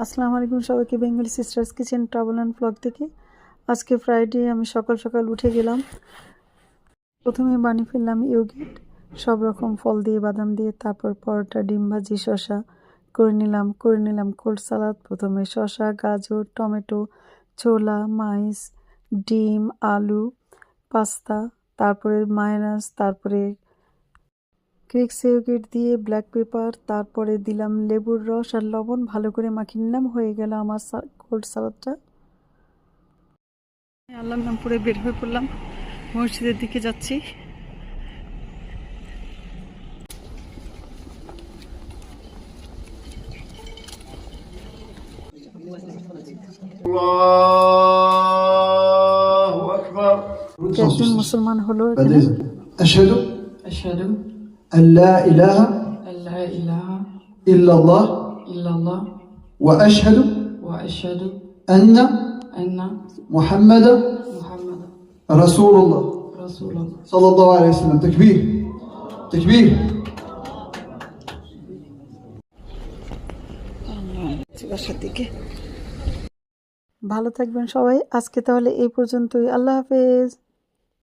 আসসালামু আলাইকুম সবাইকে, Bengali sisters kitchen travel and blog থেকে। আজকে ফ্রাইডে, আমি সকাল সকাল উঠে গেলাম। প্রথমে বানিয়ে ফেললাম ইয়োগিট, সব রকম ফল দিয়ে, বাদাম দিয়ে। তারপর পরোটা, ডিম ভাজি, শসা করে নিলাম কোল্ড সালাদ। প্রথমে শসা, গাজর, টমেটো, ছোলা, মাইস, ডিম, আলু, পাস্তা, তারপরে মায়োনেজ, তারপরে গ্রিক ইয়োগিট দিয়ে ব্ল্যাক পেপার, তারপরে দিলাম লেবুর রস আর লবণ। ভালো করে মাখিয়ে নিলাম, হয়ে গেল আমার কোল্ড সালাদটা। আল্লাহর নাম পড়ে বের হয়ে পড়লাম, মসজিদের দিকে যাচ্ছি। একজন মুসলমান হলো এখানে। আশহাদু আল্লা ইলাহা ইল্লাল্লাহ ওয়া আশহাদু আন্না মুহাম্মাদান রাসূলুল্লাহ সাল্লাল্লাহু আলাইহি ওয়াসাল্লাম। তাকবীর তাকবীর। বাসার দিকে। ভালো থাকবেন সবাই। আজকে তাহলে এই পর্যন্তই। আল্লাহ হাফেজ।